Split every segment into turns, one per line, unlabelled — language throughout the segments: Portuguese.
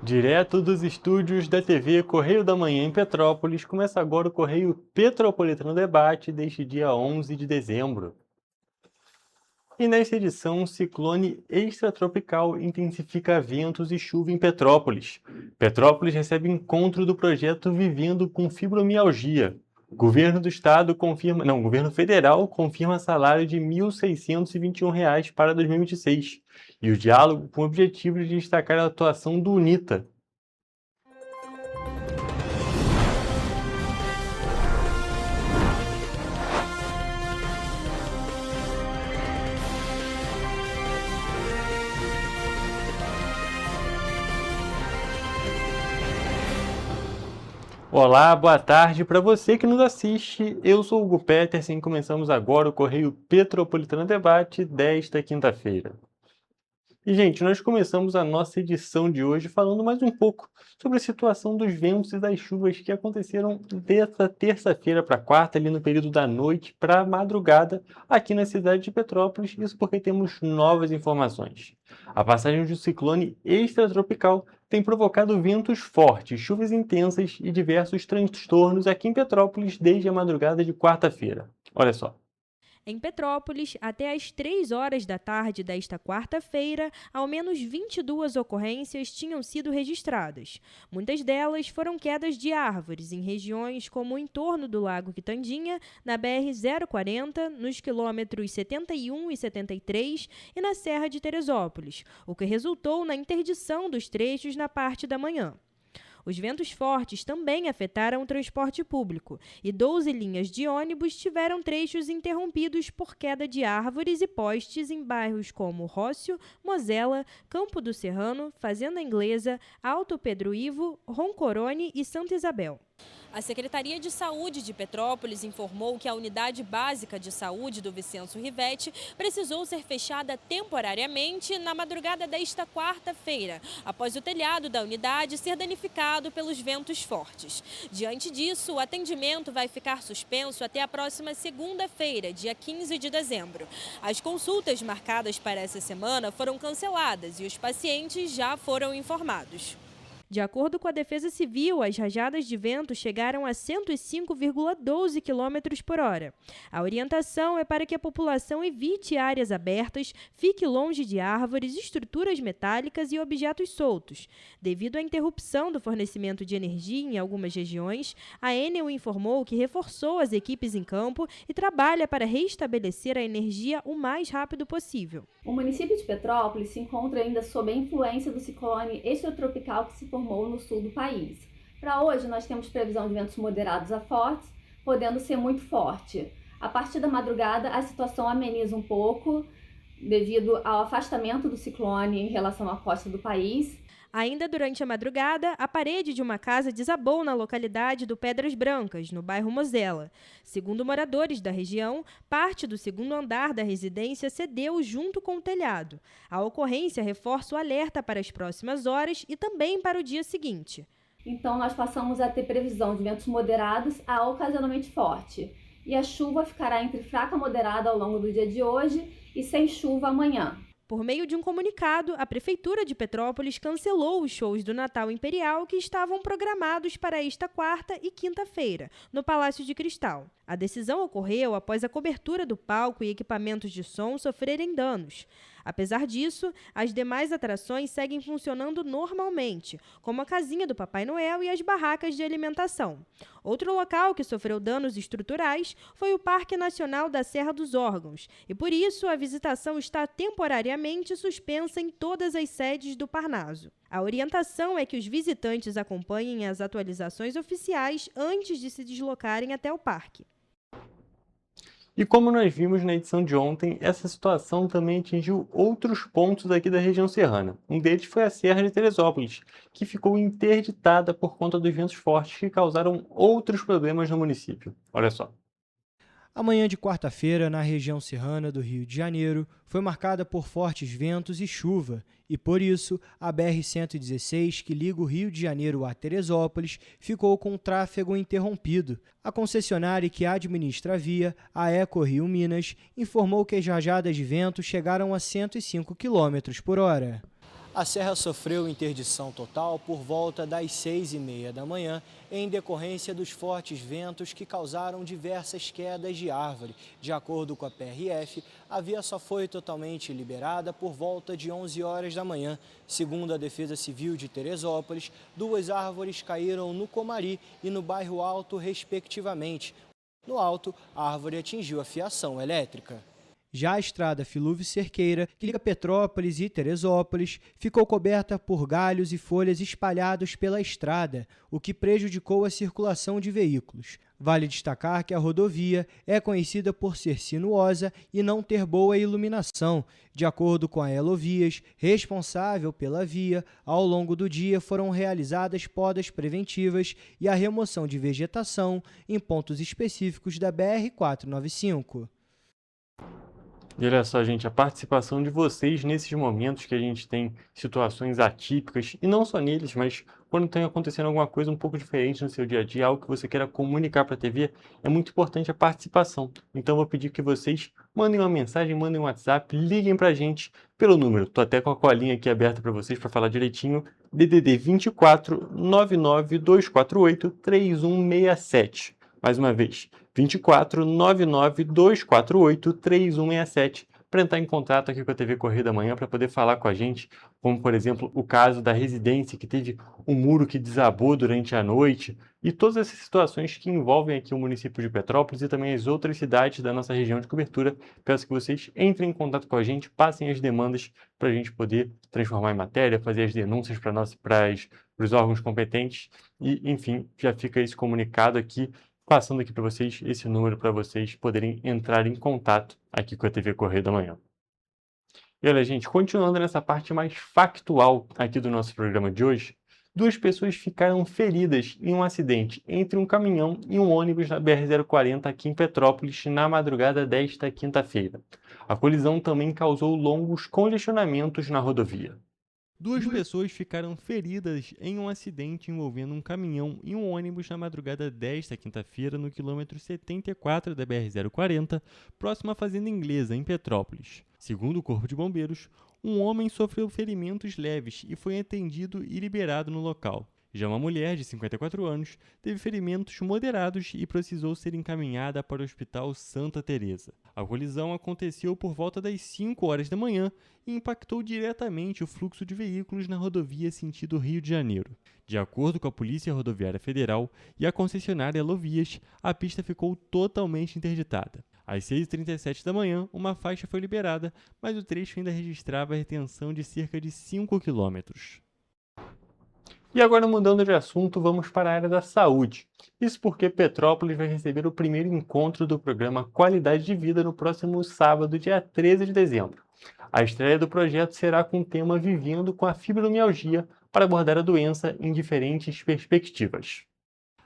Direto dos estúdios da TV Correio da Manhã em Petrópolis, começa agora o Correio Petropolitano Debate deste dia 11 de dezembro. E nesta edição, um ciclone extratropical intensifica ventos e chuva em Petrópolis. Petrópolis recebe encontro do projeto Vivendo com Fibromialgia. O governo do estado o governo federal confirma salário de R$ 1.621 para 2026. E o diálogo com o objetivo de destacar a atuação do UNITA. Olá, boa tarde para você que nos assiste. Eu sou o Hugo Petersen e começamos agora o Correio Petropolitano Debate desta quinta-feira. E, gente, nós começamos a nossa edição de hoje falando mais um pouco sobre a situação dos ventos e das chuvas que aconteceram dessa terça-feira para quarta, ali no período da noite para a madrugada, aqui na cidade de Petrópolis. Isso porque temos novas informações. A passagem de um ciclone extratropical tem provocado ventos fortes, chuvas intensas e diversos transtornos aqui em Petrópolis desde a madrugada de quarta-feira. Olha só.
Em Petrópolis, até às 3 horas da tarde desta quarta-feira, ao menos 22 ocorrências tinham sido registradas. Muitas delas foram quedas de árvores em regiões como o entorno do Lago Quitandinha, na BR-040, nos quilômetros 71 e 73 e na Serra de Teresópolis, o que resultou na interdição dos trechos na parte da manhã. Os ventos fortes também afetaram o transporte público e 12 linhas de ônibus tiveram trechos interrompidos por queda de árvores e postes em bairros como Rócio, Mosela, Campo do Serrano, Fazenda Inglesa, Alto Pedro Ivo, Roncorone e Santa Isabel. A Secretaria de Saúde de Petrópolis informou que a Unidade Básica de Saúde do Vicenço Rivete precisou ser fechada temporariamente na madrugada desta quarta-feira, após o telhado da unidade ser danificado pelos ventos fortes. Diante disso, o atendimento vai ficar suspenso até a próxima segunda-feira, dia 15 de dezembro. As consultas marcadas para essa semana foram canceladas e os pacientes já foram informados. De acordo com a Defesa Civil, as rajadas de vento chegaram a 105,12 km por hora. A orientação é para que a população evite áreas abertas, fique longe de árvores, estruturas metálicas e objetos soltos. Devido à interrupção do fornecimento de energia em algumas regiões, a Enel informou que reforçou as equipes em campo e trabalha para restabelecer a energia o mais rápido possível.
O município de Petrópolis se encontra ainda sob a influência do ciclone extratropical que se formou no sul do país. Para hoje, nós temos previsão de ventos moderados a fortes, podendo ser muito forte. A partir da madrugada, a situação ameniza um pouco, devido ao afastamento do ciclone em relação à costa do país.
Ainda durante a madrugada, a parede de uma casa desabou na localidade do Pedras Brancas, no bairro Mosela. Segundo moradores da região, parte do segundo andar da residência cedeu junto com o telhado. A ocorrência reforça o alerta para as próximas horas e também para o dia seguinte.
Então, nós passamos a ter previsão de ventos moderados a ocasionalmente forte. E a chuva ficará entre fraca a moderada ao longo do dia de hoje e sem chuva amanhã.
Por meio de um comunicado, a Prefeitura de Petrópolis cancelou os shows do Natal Imperial que estavam programados para esta quarta e quinta-feira, no Palácio de Cristal. A decisão ocorreu após a cobertura do palco e equipamentos de som sofrerem danos. Apesar disso, as demais atrações seguem funcionando normalmente, como a casinha do Papai Noel e as barracas de alimentação. Outro local que sofreu danos estruturais foi o Parque Nacional da Serra dos Órgãos, e por isso a visitação está temporariamente suspensa em todas as sedes do Parnaso. A orientação é que os visitantes acompanhem as atualizações oficiais antes de se deslocarem até o parque.
E como nós vimos na edição de ontem, essa situação também atingiu outros pontos aqui da região serrana. Um deles foi a Serra de Teresópolis, que ficou interditada por conta dos ventos fortes que causaram outros problemas no município. Olha só.
A manhã de quarta-feira, na região serrana do Rio de Janeiro, foi marcada por fortes ventos e chuva, e por isso a BR-116, que liga o Rio de Janeiro a Teresópolis, ficou com o tráfego interrompido. A concessionária que administra a via, a EcoRio Minas, informou que as rajadas de vento chegaram a 105 km por hora. A serra sofreu interdição total por volta das 6h30 da manhã, em decorrência dos fortes ventos que causaram diversas quedas de árvore. De acordo com a PRF, a via só foi totalmente liberada por volta de 11 horas da manhã. Segundo a Defesa Civil de Teresópolis, 2 árvores caíram no Comari e no Bairro Alto, respectivamente. No Alto, a árvore atingiu a fiação elétrica. Já a estrada Filúvio-Cerqueira, que liga Petrópolis e Teresópolis, ficou coberta por galhos e folhas espalhados pela estrada, o que prejudicou a circulação de veículos. Vale destacar que a rodovia é conhecida por ser sinuosa e não ter boa iluminação. De acordo com a Elovias, responsável pela via, ao longo do dia foram realizadas podas preventivas e a remoção de vegetação em pontos específicos da BR-495.
E olha só, gente, a participação de vocês nesses momentos que a gente tem situações atípicas, e não só neles, mas quando tem acontecendo alguma coisa um pouco diferente no seu dia a dia, algo que você queira comunicar para a TV, é muito importante a participação. Então, eu vou pedir que vocês mandem uma mensagem, mandem um WhatsApp, liguem para a gente pelo número. Estou até com a colinha aqui aberta para vocês para falar direitinho. DDD 24 99 248 3167. Mais uma vez, 24 99 248 3167, para entrar em contato aqui com a TV Correio da Manhã, para poder falar com a gente, como por exemplo o caso da residência que teve um muro que desabou durante a noite, e todas essas situações que envolvem aqui o município de Petrópolis e também as outras cidades da nossa região de cobertura. Peço que vocês entrem em contato com a gente, passem as demandas para a gente poder transformar em matéria, fazer as denúncias para os órgãos competentes, e enfim, já fica esse comunicado aqui, passando aqui para vocês esse número para vocês poderem entrar em contato aqui com a TV Correio da Manhã. E olha, gente, continuando nessa parte mais factual aqui do nosso programa de hoje, 2 pessoas ficaram feridas em um acidente entre um caminhão e um ônibus na BR-040 aqui em Petrópolis na madrugada desta quinta-feira. A colisão também causou longos congestionamentos na rodovia. 2 pessoas ficaram feridas em um acidente envolvendo um caminhão e um ônibus na madrugada desta quinta-feira no quilômetro 74 da BR-040, próximo à Fazenda Inglesa, em Petrópolis. Segundo o Corpo de Bombeiros, um homem sofreu ferimentos leves e foi atendido e liberado no local. Já uma mulher de 54 anos teve ferimentos moderados e precisou ser encaminhada para o Hospital Santa Teresa. A colisão aconteceu por volta das 5 horas da manhã e impactou diretamente o fluxo de veículos na rodovia sentido Rio de Janeiro. De acordo com a Polícia Rodoviária Federal e a concessionária Elovias, a pista ficou totalmente interditada. Às 6h37 da manhã, uma faixa foi liberada, mas o trecho ainda registrava a retenção de cerca de 5 quilômetros. E agora, mudando de assunto, vamos para a área da saúde. Isso porque Petrópolis vai receber o primeiro encontro do programa Qualidade de Vida no próximo sábado, dia 13 de dezembro. A estreia do projeto será com o tema Vivendo com a Fibromialgia, para abordar a doença em diferentes perspectivas.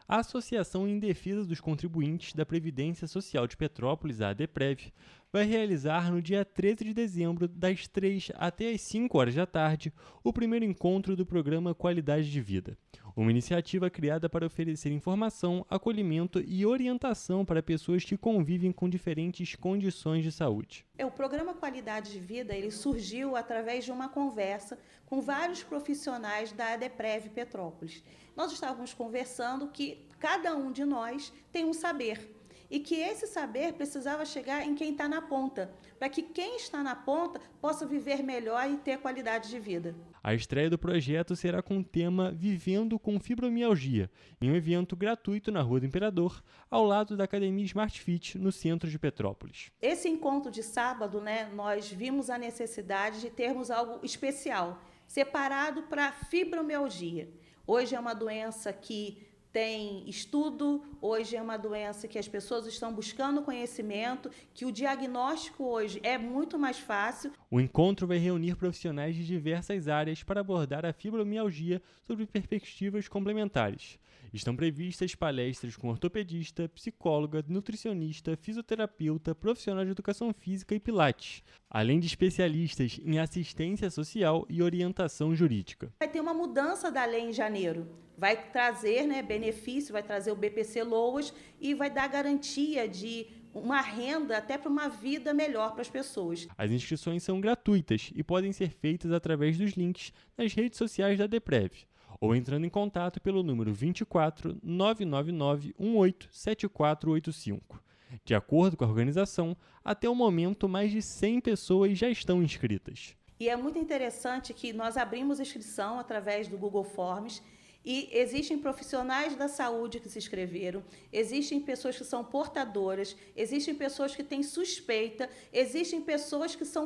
A Associação em Defesa dos Contribuintes da Previdência Social de Petrópolis, a ADEPREV, vai realizar no dia 13 de dezembro, das 3 até as 5 horas da tarde, o primeiro encontro do programa Qualidade de Vida, uma iniciativa criada para oferecer informação, acolhimento e orientação para pessoas que convivem com diferentes condições de saúde.
O programa Qualidade de Vida ele surgiu através de uma conversa com vários profissionais da ADEPREV Petrópolis. Nós estávamos conversando que cada um de nós tem um saber e que esse saber precisava chegar em quem está na ponta, para que quem está na ponta possa viver melhor e ter qualidade de vida.
A estreia do projeto será com o tema Vivendo com Fibromialgia, em um evento gratuito na Rua do Imperador, ao lado da Academia Smart Fit, no centro de Petrópolis.
Esse encontro de sábado, nós vimos a necessidade de termos algo especial, separado para fibromialgia. Hoje é uma doença que tem estudo, hoje é uma doença que as pessoas estão buscando conhecimento, que o diagnóstico hoje é muito mais fácil.
O encontro vai reunir profissionais de diversas áreas para abordar a fibromialgia sob perspectivas complementares. Estão previstas palestras com ortopedista, psicóloga, nutricionista, fisioterapeuta, profissional de educação física e pilates, além de especialistas em assistência social e orientação jurídica.
Vai ter uma mudança da lei em janeiro. Vai trazer benefício, vai trazer o BPC-LOAS e vai dar garantia de uma renda, até para uma vida melhor para as pessoas.
As inscrições são gratuitas e podem ser feitas através dos links nas redes sociais da DEPREV ou entrando em contato pelo número 24 999 18 7485. De acordo com a organização, até o momento mais de 100 pessoas já estão inscritas.
E é muito interessante que nós abrimos inscrição através do Google Forms e existem profissionais da saúde que se inscreveram, existem pessoas que são portadoras, existem pessoas que têm suspeita, existem pessoas que são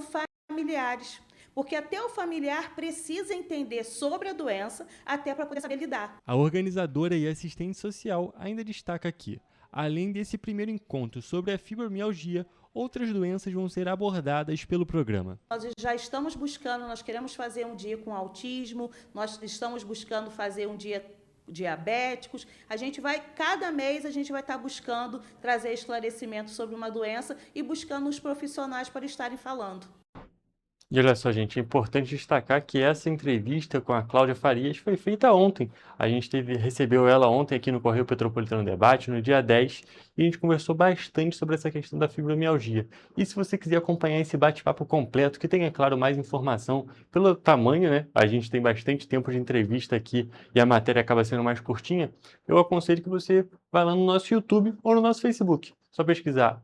familiares, porque até o familiar precisa entender sobre a doença até para poder saber lidar.
A organizadora e assistente social ainda destaca que, além desse primeiro encontro sobre a fibromialgia, outras doenças vão ser abordadas pelo programa.
Nós já estamos buscando, nós queremos fazer um dia com autismo, nós estamos buscando fazer um dia diabéticos. Cada mês a gente vai estar buscando trazer esclarecimento sobre uma doença e buscando os profissionais para estarem falando.
E olha só, gente, é importante destacar que essa entrevista com a Cláudia Farias foi feita ontem. A gente recebeu ela ontem aqui no Correio Petropolitano Debate, no dia 10, e a gente conversou bastante sobre essa questão da fibromialgia. E se você quiser acompanhar esse bate-papo completo, que tem, é claro, mais informação pelo tamanho, né? A gente tem bastante tempo de entrevista aqui e a matéria acaba sendo mais curtinha, eu aconselho que você vá lá no nosso YouTube ou no nosso Facebook. Só pesquisar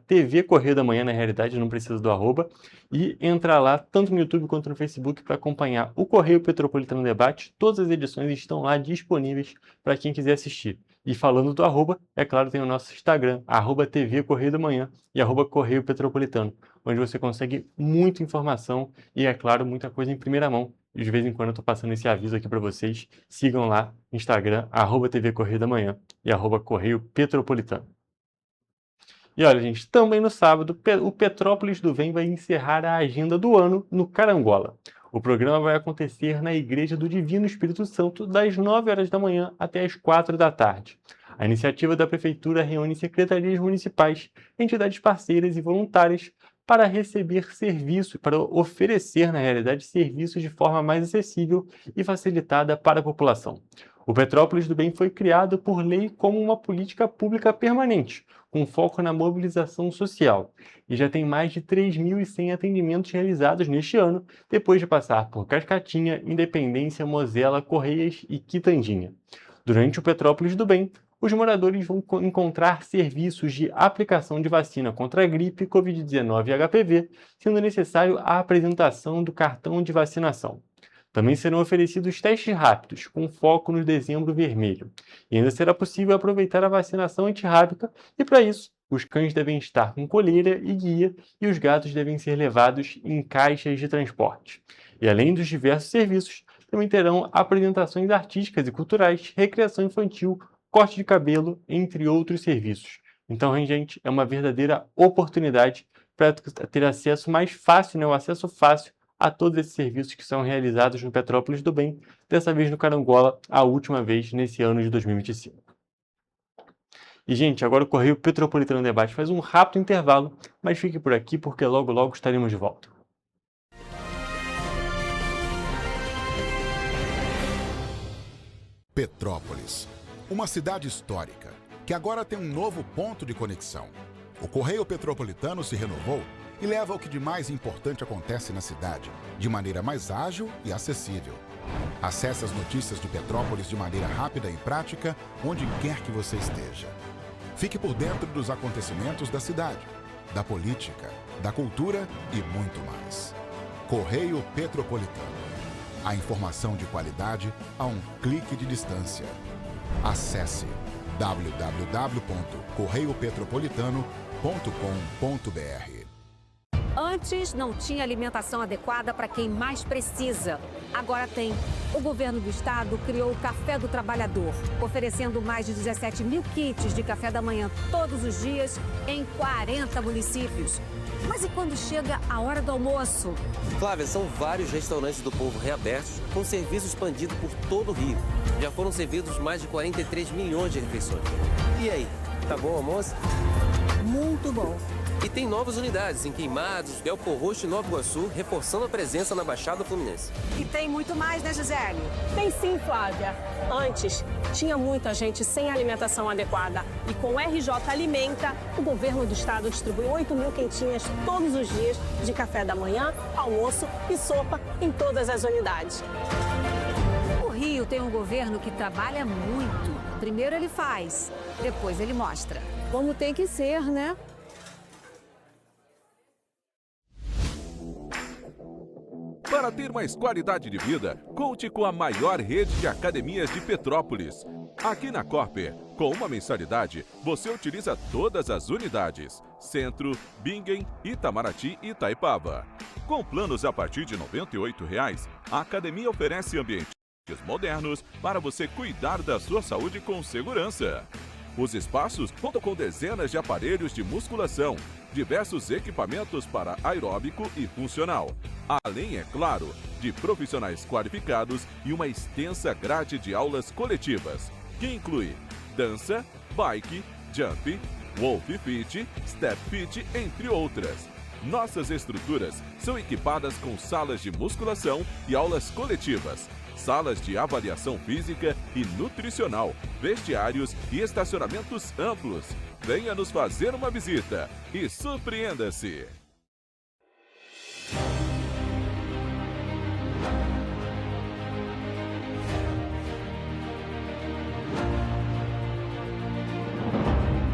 TV Correio da Manhã, na realidade, não precisa do arroba, e entrar lá, tanto no YouTube quanto no Facebook, para acompanhar o Correio Petropolitano Debate. Todas as edições estão lá disponíveis para quem quiser assistir. E falando do arroba, é claro, tem o nosso Instagram, @TV Correio da Manhã e @Correio Petropolitano, onde você consegue muita informação e, é claro, muita coisa em primeira mão. E de vez em quando eu estou passando esse aviso aqui para vocês. Sigam lá, Instagram, @TV Correio da Manhã e @Correio Petropolitano. E olha, gente, também no sábado, o Petrópolis do Bem vai encerrar a agenda do ano no Carangola. O programa vai acontecer na Igreja do Divino Espírito Santo, das 9 horas da manhã até as 4 da tarde. A iniciativa da Prefeitura reúne secretarias municipais, entidades parceiras e voluntárias para receber serviços, para oferecer, na realidade, serviços de forma mais acessível e facilitada para a população. O Petrópolis do Bem foi criado por lei como uma política pública permanente, com foco na mobilização social, e já tem mais de 3.100 atendimentos realizados neste ano, depois de passar por Cascatinha, Independência, Mosela, Correias e Quitandinha. Durante o Petrópolis do Bem, os moradores vão encontrar serviços de aplicação de vacina contra a gripe, Covid-19 e HPV, sendo necessário a apresentação do cartão de vacinação. Também serão oferecidos testes rápidos, com foco no dezembro vermelho. E ainda será possível aproveitar a vacinação antirrábica e, para isso, os cães devem estar com coleira e guia e os gatos devem ser levados em caixas de transporte. E além dos diversos serviços, também terão apresentações artísticas e culturais, recreação infantil, corte de cabelo, entre outros serviços. Então, gente, é uma verdadeira oportunidade para ter acesso mais fácil, né? O acesso fácil a todos esses serviços que são realizados no Petrópolis do Bem, dessa vez no Carangola, a última vez nesse ano de 2025. E, gente, agora o Correio Petropolitano Debate faz um rápido intervalo, mas fique por aqui porque logo, logo estaremos de volta.
Petrópolis, uma cidade histórica, que agora tem um novo ponto de conexão. O Correio Petropolitano se renovou e leva o que de mais importante acontece na cidade, de maneira mais ágil e acessível. Acesse as notícias de Petrópolis de maneira rápida e prática, onde quer que você esteja. Fique por dentro dos acontecimentos da cidade, da política, da cultura e muito mais. Correio Petropolitano. A informação de qualidade a um clique de distância. Acesse www.correiopetropolitano.com.br.
Antes não tinha alimentação adequada para quem mais precisa. Agora tem. O governo do estado criou o Café do Trabalhador, oferecendo mais de 17 mil kits de café da manhã todos os dias em 40 municípios. Mas e quando chega a hora do almoço?
Flávia, são vários restaurantes do povo reabertos com serviço expandido por todo o Rio. Já foram servidos mais de 43 milhões de refeições. E aí, tá bom o almoço?
Muito bom.
E tem novas unidades em Queimados, Belfor Roxo e Nova Iguaçu, reforçando a presença na Baixada Fluminense.
E tem muito mais, né, Gisele?
Tem sim, Flávia. Antes, tinha muita gente sem alimentação adequada. E com o RJ Alimenta, o governo do estado distribui 8.000 quentinhas todos os dias de café da manhã, almoço e sopa em todas as unidades.
O Rio tem um governo que trabalha muito. Primeiro ele faz, depois ele mostra.
Como tem que ser, né?
Para ter mais qualidade de vida, conte com a maior rede de academias de Petrópolis. Aqui na Corper, com uma mensalidade, você utiliza todas as unidades: Centro, Bingen, Itamaraty e Itaipava. Com planos a partir de R$ 98,00, a academia oferece ambientes modernos para você cuidar da sua saúde com segurança. Os espaços contam com dezenas de aparelhos de musculação, diversos equipamentos para aeróbico e funcional, além, é claro, de profissionais qualificados e uma extensa grade de aulas coletivas, que inclui dança, bike, jump, wolf fit, step fit, entre outras. Nossas estruturas são equipadas com salas de musculação e aulas coletivas, salas de avaliação física e nutricional, vestiários e estacionamentos amplos. Venha nos fazer uma visita e surpreenda-se!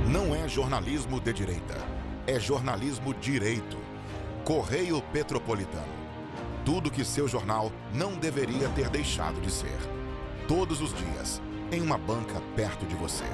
Não é jornalismo de direita, é jornalismo direito. Correio Petropolitano. Tudo que seu jornal não deveria ter deixado de ser. Todos os dias, em uma banca perto de você.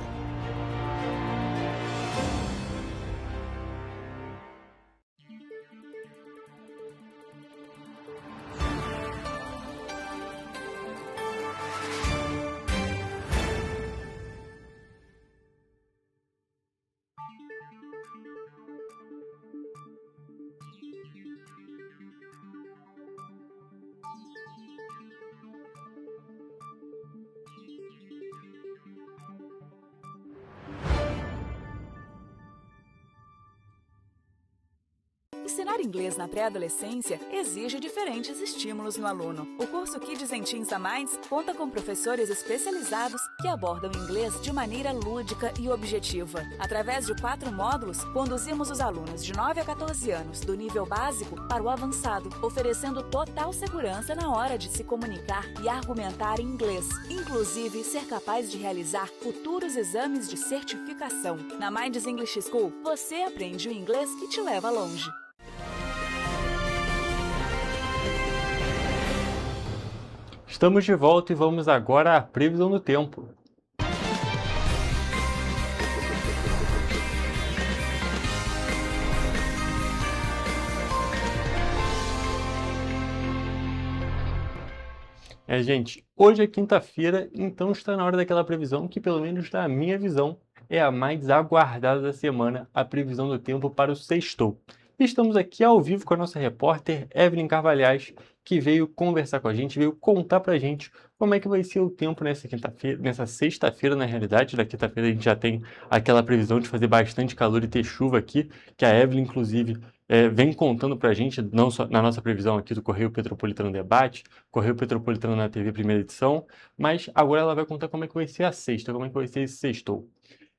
Ensinar inglês na pré-adolescência exige diferentes estímulos no aluno. O curso Kids and Teens da Minds conta com professores especializados que abordam o inglês de maneira lúdica e objetiva. Através de 4 módulos, conduzimos os alunos de 9 a 14 anos, do nível básico para o avançado, oferecendo total segurança na hora de se comunicar e argumentar em inglês, inclusive ser capaz de realizar futuros exames de certificação. Na Minds English School, você aprende o inglês que te leva longe.
Estamos de volta e vamos agora à previsão do tempo. Gente, hoje é quinta-feira, então está na hora daquela previsão que, pelo menos na minha visão, é a mais aguardada da semana, a previsão do tempo para o sextou. Estamos aqui ao vivo com a nossa repórter Evelyn Carvalhais, que veio conversar com a gente, veio contar pra gente como é que vai ser o tempo nessa quinta-feira, nessa sexta-feira, na realidade. Na quinta-feira a gente já tem aquela previsão de fazer bastante calor e ter chuva aqui, que a Evelyn, inclusive, vem contando pra gente, não só na nossa previsão aqui do Correio Petropolitano Debate, Correio Petropolitano na TV primeira edição, mas agora ela vai contar como é que vai ser a sexta, como é que vai ser esse sextou.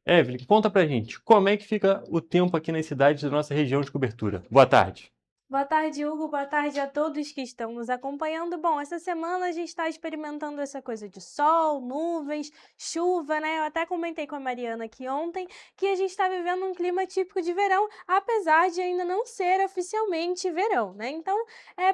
Evelyn, conta pra gente, como é que fica o tempo aqui nas cidades da nossa região de cobertura? Boa tarde.
Boa tarde, Hugo. Boa tarde a todos que estão nos acompanhando. Bom, essa semana a gente está experimentando essa coisa de sol, nuvens, chuva, né? Eu até comentei com a Mariana aqui ontem que a gente está vivendo um clima típico de verão, apesar de ainda não ser oficialmente verão, né? Então,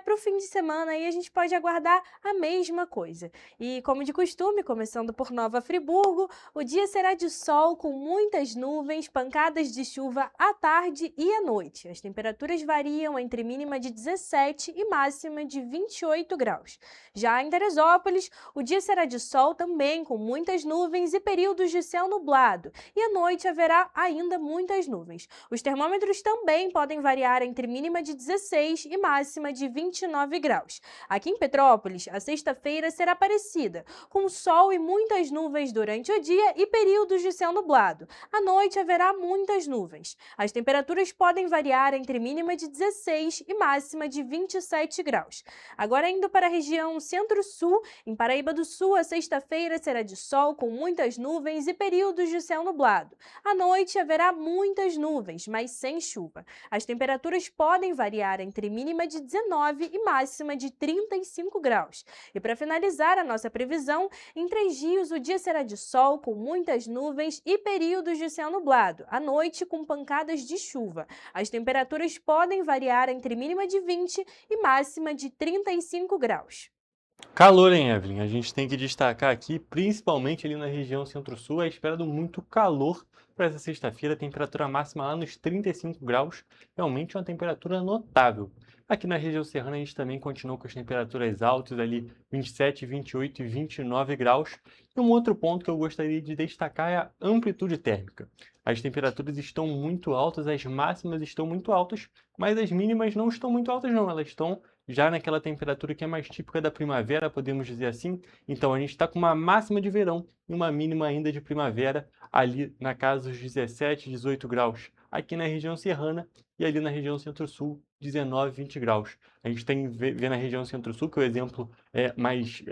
para o fim de semana aí a gente pode aguardar a mesma coisa. E como de costume, começando por Nova Friburgo, o dia será de sol com muitas nuvens, pancadas de chuva à tarde e à noite. As temperaturas variam entre entre mínima de 17 e máxima de 28 graus. Já em Teresópolis, o dia será de sol também, com muitas nuvens e períodos de céu nublado, e à noite haverá ainda muitas nuvens. Os termômetros também podem variar entre mínima de 16 e máxima de 29 graus. Aqui em Petrópolis, a sexta-feira será parecida, com sol e muitas nuvens durante o dia e períodos de céu nublado. À noite haverá muitas nuvens. As temperaturas podem variar entre mínima de 16 e máxima de 27 graus. Agora indo para a região centro-sul, em Paraíba do Sul, a sexta-feira será de sol com muitas nuvens e períodos de céu nublado. À noite haverá muitas nuvens, mas sem chuva. As temperaturas podem variar entre mínima de 19 e máxima de 35 graus. E para finalizar a nossa previsão, em Três Rios o dia será de sol com muitas nuvens e períodos de céu nublado. À noite com pancadas de chuva. As temperaturas podem variar entre mínima de 20 e máxima de 35 graus.
Calor, hein, Evelyn? A gente tem que destacar aqui, principalmente ali na região centro-sul, é esperado muito calor para essa sexta-feira, temperatura máxima lá nos 35 graus, realmente uma temperatura notável. Aqui na região serrana a gente também continua com as temperaturas altas ali, 27, 28 e 29 graus. E um outro ponto que eu gostaria de destacar é a amplitude térmica. As temperaturas estão muito altas, as máximas estão muito altas, mas as mínimas não estão muito altas não, elas estão já naquela temperatura que é mais típica da primavera, podemos dizer assim. Então a gente está com uma máxima de verão e uma mínima ainda de primavera, ali na casa dos 17, 18 graus, aqui na região serrana e ali na região centro-sul, 19, 20 graus. A gente tem vê na região centro-sul, que é o exemplo mais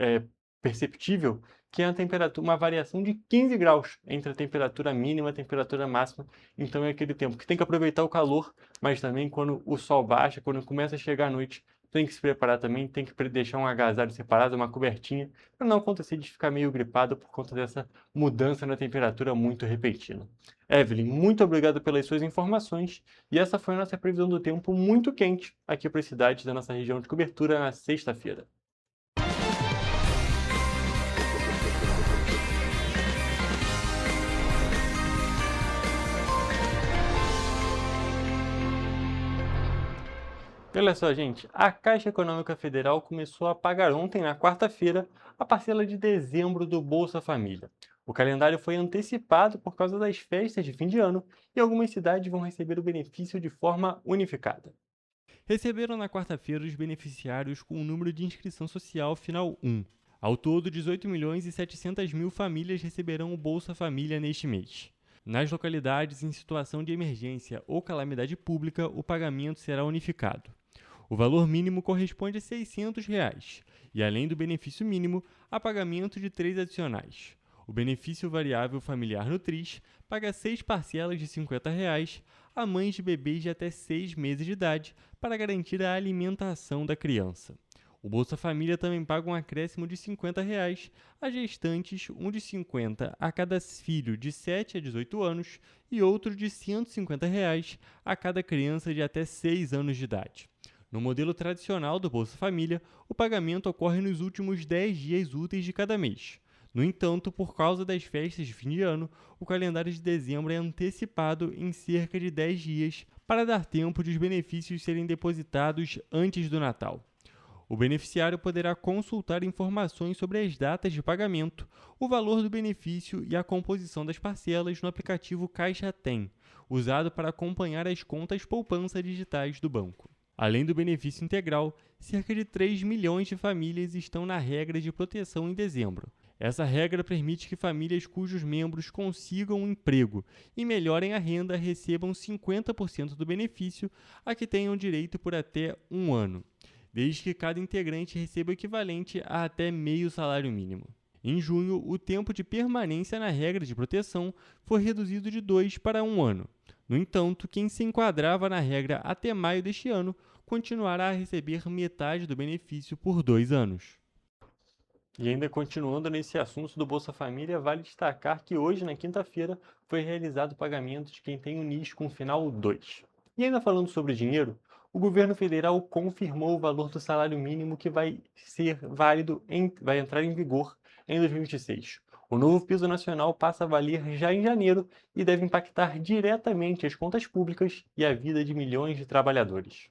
perceptível, que é a temperatura, uma variação de 15 graus entre a temperatura mínima e a temperatura máxima. Então é aquele tempo que tem que aproveitar o calor, mas também quando o sol baixa, quando começa a chegar a noite, tem que se preparar também, tem que deixar um agasalho separado, uma cobertinha, para não acontecer de ficar meio gripado por conta dessa mudança na temperatura muito repentina. Evelyn, muito obrigado pelas suas informações, e essa foi a nossa previsão do tempo muito quente aqui para as cidades da nossa região de cobertura na sexta-feira. E olha só, gente, a Caixa Econômica Federal começou a pagar ontem, na quarta-feira, a parcela de dezembro do Bolsa Família. O calendário foi antecipado por causa das festas de fim de ano e algumas cidades vão receber o benefício de forma unificada. Receberam na quarta-feira os beneficiários com o número de inscrição social final 1. Ao todo, 18.700.000 famílias receberão o Bolsa Família neste mês. Nas localidades em situação de emergência ou calamidade pública, o pagamento será unificado. O valor mínimo corresponde a R$ 600, e além do benefício mínimo, há pagamento de 3 adicionais. O benefício variável familiar Nutris paga 6 parcelas de R$ 50 a mães de bebês de até 6 meses de idade para garantir a alimentação da criança. O Bolsa Família também paga um acréscimo de R$ 50 a gestantes, um de 50 a cada filho de 7 a 18 anos e outro de R$ 150 a cada criança de até 6 anos de idade. No modelo tradicional do Bolsa Família, o pagamento ocorre nos últimos 10 dias úteis de cada mês. No entanto, por causa das festas de fim de ano, o calendário de dezembro é antecipado em cerca de 10 dias para dar tempo de os benefícios serem depositados antes do Natal. O beneficiário poderá consultar informações sobre as datas de pagamento, o valor do benefício e a composição das parcelas no aplicativo Caixa Tem, usado para acompanhar as contas poupança digitais do banco. Além do benefício integral, cerca de 3 milhões de famílias estão na regra de proteção em dezembro. Essa regra permite que famílias cujos membros consigam um emprego e melhorem a renda recebam 50% do benefício a que tenham direito por até um ano, desde que cada integrante receba o equivalente a até meio salário mínimo. Em junho, o tempo de permanência na regra de proteção foi reduzido de 2 para 1 ano. No entanto, quem se enquadrava na regra até maio deste ano continuará a receber metade do benefício por 2 anos. E ainda continuando nesse assunto do Bolsa Família, vale destacar que hoje, na quinta-feira, foi realizado o pagamento de quem tem o NIS com final 2. E ainda falando sobre dinheiro, o governo federal confirmou o valor do salário mínimo que vai ser válido, vai entrar em vigor em 2026. O novo piso nacional passa a valer já em janeiro e deve impactar diretamente as contas públicas e a vida de milhões de trabalhadores.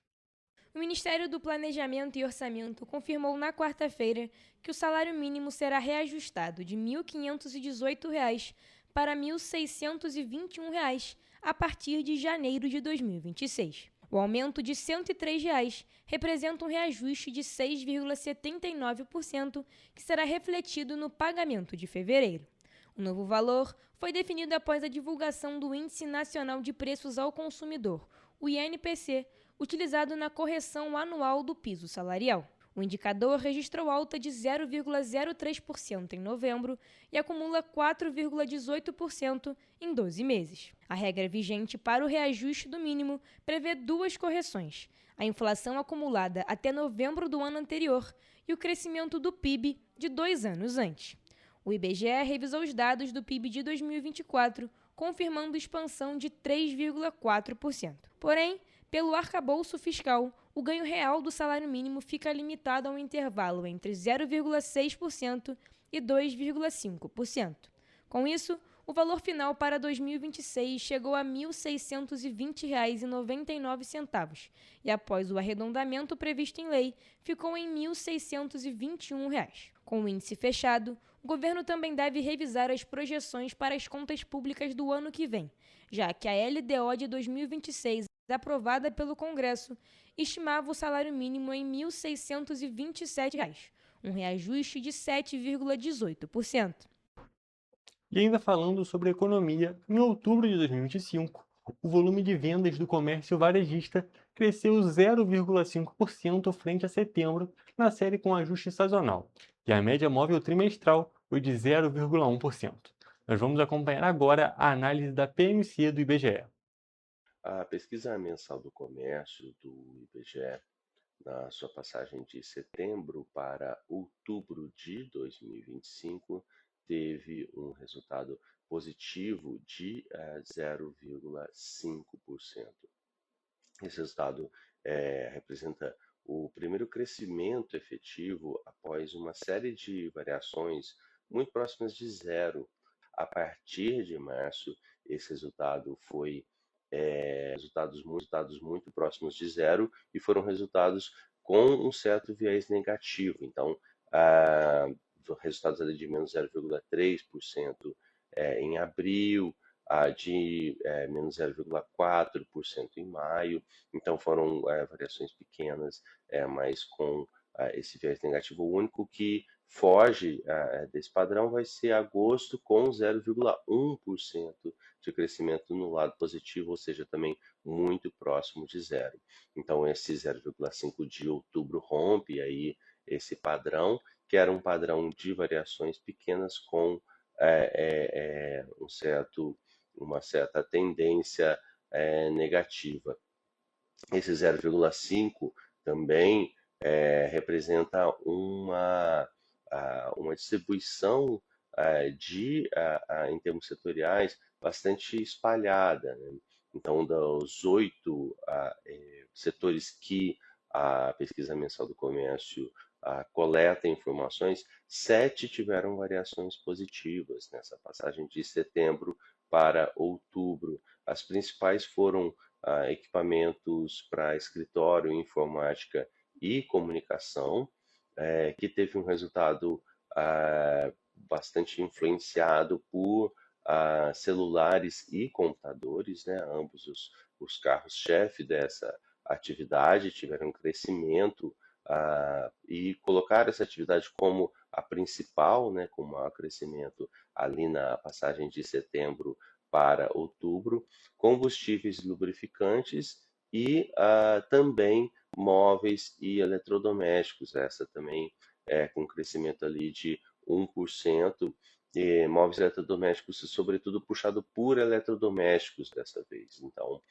O Ministério do Planejamento e Orçamento confirmou na quarta-feira que o salário mínimo será reajustado de R$ 1.518 para R$ 1.621 a partir de janeiro de 2026. O aumento de R$ 103 representa um reajuste de 6,79% que será refletido no pagamento de fevereiro. O novo valor foi definido após a divulgação do Índice Nacional de Preços ao Consumidor, o INPC, utilizado na correção anual do piso salarial. O indicador registrou alta de 0,03% em novembro e acumula 4,18% em 12 meses. A regra vigente para o reajuste do mínimo prevê duas correções: a inflação acumulada até novembro do ano anterior e o crescimento do PIB de 2 anos antes. O IBGE revisou os dados do PIB de 2024, confirmando expansão de 3,4%. Porém, pelo arcabouço fiscal, o ganho real do salário mínimo fica limitado a um intervalo entre 0,6% e 2,5%. Com isso, o valor final para 2026 chegou a R$ 1.620,99 e, após o arredondamento previsto em lei, ficou em R$ 1.621. Com o índice fechado, o governo também deve revisar as projeções para as contas públicas do ano que vem, já que a LDO de 2026, aprovada pelo Congresso, estimava o salário mínimo em R$ 1.627, um reajuste de 7,18%.
E ainda falando sobre economia, em outubro de 2025, o volume de vendas do comércio varejista cresceu 0,5% frente a setembro, na série com ajuste sazonal, e a média móvel trimestral foi de 0,1%. Nós vamos acompanhar agora a análise da PMC do IBGE.
A pesquisa mensal do comércio do IBGE, na sua passagem de setembro para outubro de 2025, teve um resultado positivo de 0,5%. Esse resultado representa o primeiro crescimento efetivo após uma série de variações muito próximas de zero. A partir de março, esse resultado foi resultados muito próximos de zero e foram resultados com um certo viés negativo. Então, resultados ali de menos 0,3% em abril, de menos 0,4% em maio. Então, foram variações pequenas, mas com esse viés negativo. O único que foge desse padrão vai ser agosto, com 0,1% de crescimento no lado positivo, ou seja, também muito próximo de zero. Então, esse 0,5% de outubro rompe aí esse padrão, que era um padrão de variações pequenas com uma certa tendência negativa. Esse 0,5% também representa uma distribuição em termos setoriais bastante espalhada, né? Então, dos 8 setores que a pesquisa mensal do comércio coleta informações, 7 tiveram variações positivas nessa passagem de setembro para outubro. As principais foram equipamentos para escritório, informática e comunicação, que teve um resultado bastante influenciado por celulares e computadores, né? Ambos os carros-chefe dessa atividade tiveram um crescimento e colocar essa atividade como a principal, né, com maior crescimento ali na passagem de setembro para outubro, combustíveis e lubrificantes e também móveis e eletrodomésticos, essa também com crescimento ali de 1%, e móveis e eletrodomésticos, sobretudo puxado por eletrodomésticos dessa vez. Então,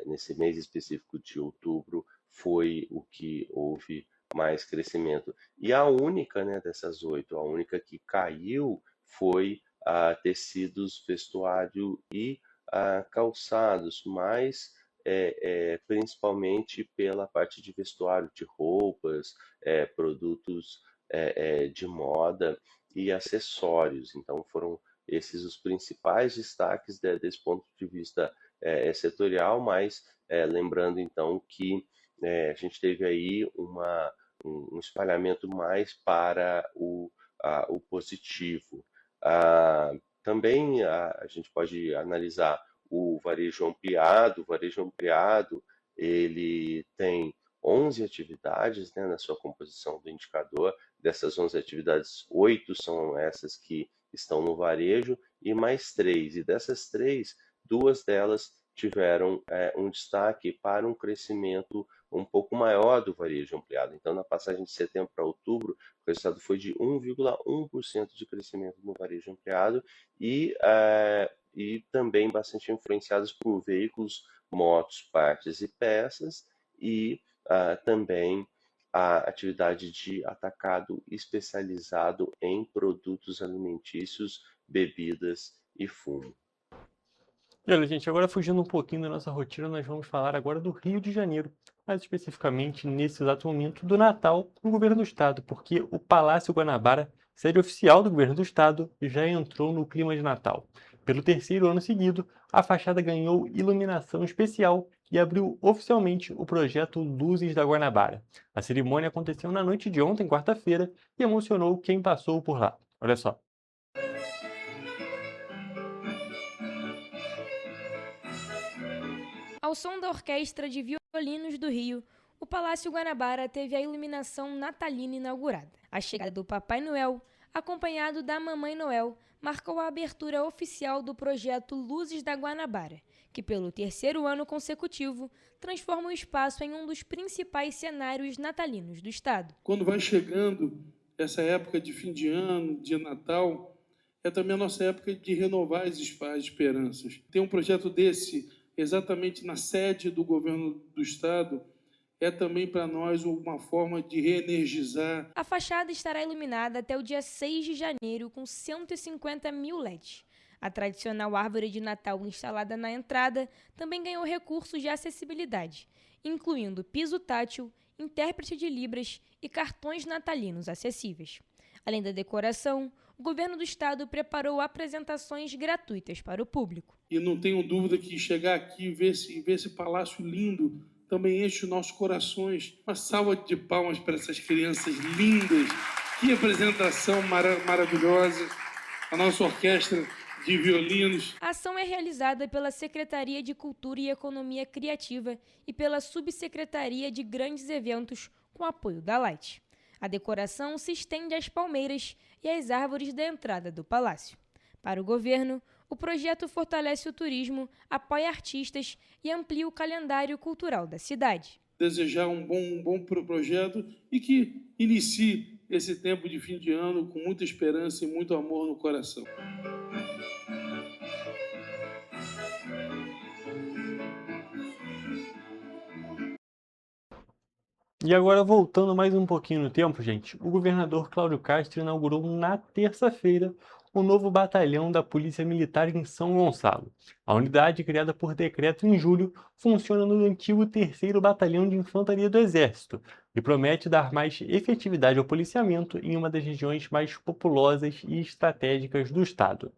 nesse mês específico de outubro, foi o que houve mais crescimento. E a única, né, dessas 8, a única que caiu foi tecidos, vestuário e calçados, mas principalmente pela parte de vestuário, de roupas, produtos de moda e acessórios. Então, foram esses os principais destaques desse ponto de vista setorial, mas lembrando então que a gente teve aí um espalhamento mais para o positivo. Também a gente pode analisar o varejo ampliado. O varejo ampliado ele tem 11 atividades, né, na sua composição do indicador. Dessas 11 atividades, 8 são essas que estão no varejo e mais 3. E dessas 3, 2 delas tiveram um destaque para um crescimento um pouco maior do varejo ampliado. Então, na passagem de setembro para outubro, o resultado foi de 1,1% de crescimento no varejo ampliado e também bastante influenciados por veículos, motos, partes e peças e também a atividade de atacado especializado em produtos alimentícios, bebidas e fumo.
E olha, gente, agora fugindo um pouquinho da nossa rotina, nós vamos falar agora do Rio de Janeiro, mais especificamente, nesse exato momento, do Natal no governo do estado, porque o Palácio Guanabara, sede oficial do governo do estado, já entrou no clima de Natal. Pelo terceiro ano seguido, a fachada ganhou iluminação especial e abriu oficialmente o projeto Luzes da Guanabara. A cerimônia aconteceu na noite de ontem, quarta-feira, e emocionou quem passou por lá. Olha só.
Ao som da Orquestra de Violinos do Rio, o Palácio Guanabara teve a iluminação natalina inaugurada. A chegada do Papai Noel, acompanhado da Mamãe Noel, marcou a abertura oficial do projeto Luzes da Guanabara, que pelo terceiro ano consecutivo transforma o espaço em um dos principais cenários natalinos do estado.
Quando vai chegando essa época de fim de ano, de Natal, é também a nossa época de renovar as esperanças. Ter um projeto desse exatamente na sede do governo do estado é também para nós uma forma de reenergizar.
A fachada estará iluminada até o dia 6 de janeiro com 150 mil LEDs. A tradicional árvore de Natal instalada na entrada também ganhou recursos de acessibilidade, incluindo piso tátil, intérprete de Libras e cartões natalinos acessíveis. Além da decoração, o governo do estado preparou apresentações gratuitas para o público.
E não tenho dúvida que chegar aqui e ver esse palácio lindo também enche os nossos corações. Uma salva de palmas para essas crianças lindas. Que apresentação maravilhosa. A nossa orquestra de violinos.
A ação é realizada pela Secretaria de Cultura e Economia Criativa e pela Subsecretaria de Grandes Eventos, com apoio da Light. A decoração se estende às palmeiras e às árvores da entrada do palácio. Para o governo, o projeto fortalece o turismo, apoia artistas e amplia o calendário cultural da cidade.
Desejar um bom projeto e que inicie esse tempo de fim de ano com muita esperança e muito amor no coração.
E agora, voltando mais um pouquinho no tempo, gente, o governador Cláudio Castro inaugurou na terça-feira o novo batalhão da Polícia Militar em São Gonçalo. A unidade, criada por decreto em julho, funciona no antigo 3º Batalhão de Infantaria do Exército e promete dar mais efetividade ao policiamento em uma das regiões mais populosas e estratégicas do estado.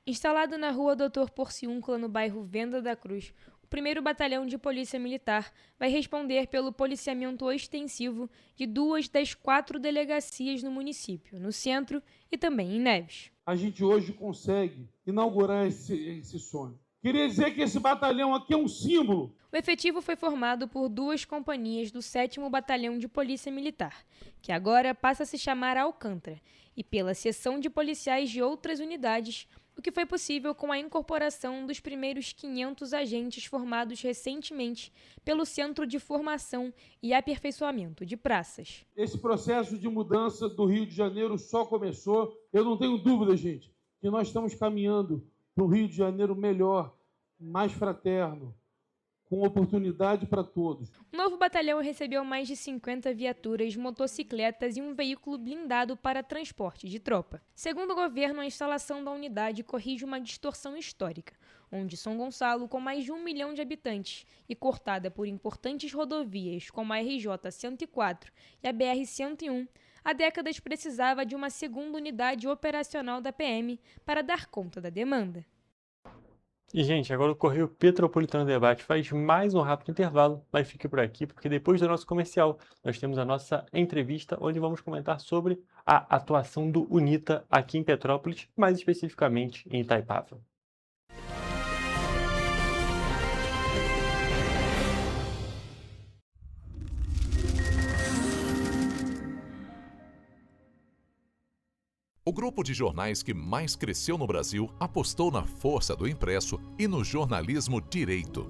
Instalado na rua Dr. Porciúncula, no bairro Venda da Cruz, o 1º Batalhão de Polícia Militar vai responder pelo policiamento ostensivo de 2 das 4 delegacias no município, no centro e também em Neves.
A gente hoje consegue inaugurar esse sonho. Queria dizer que esse batalhão aqui é um símbolo.
O efetivo foi formado por 2 companhias do 7º Batalhão de Polícia Militar, que agora passa a se chamar Alcântara, e pela seção de policiais de outras unidades, o que foi possível com a incorporação dos primeiros 500 agentes formados recentemente pelo Centro de Formação e Aperfeiçoamento de Praças.
Esse processo de mudança do Rio de Janeiro só começou. Eu não tenho dúvida, gente, que nós estamos caminhando para um Rio de Janeiro melhor, mais fraterno, com oportunidade para todos.
O novo batalhão recebeu mais de 50 viaturas, motocicletas e um veículo blindado para transporte de tropa. Segundo o governo, a instalação da unidade corrige uma distorção histórica, onde São Gonçalo, com mais de 1 milhão de habitantes e cortada por importantes rodovias como a RJ-104 e a BR-101, há décadas precisava de uma segunda unidade operacional da PM para dar conta da demanda.
E, gente, agora o Correio Petropolitano Debate faz mais um rápido intervalo, mas fique por aqui, porque depois do nosso comercial, nós temos a nossa entrevista, onde vamos comentar sobre a atuação do UNITA aqui em Petrópolis, mais especificamente em Itaipava.
O grupo de jornais que mais cresceu no Brasil apostou na força do impresso e no jornalismo direito.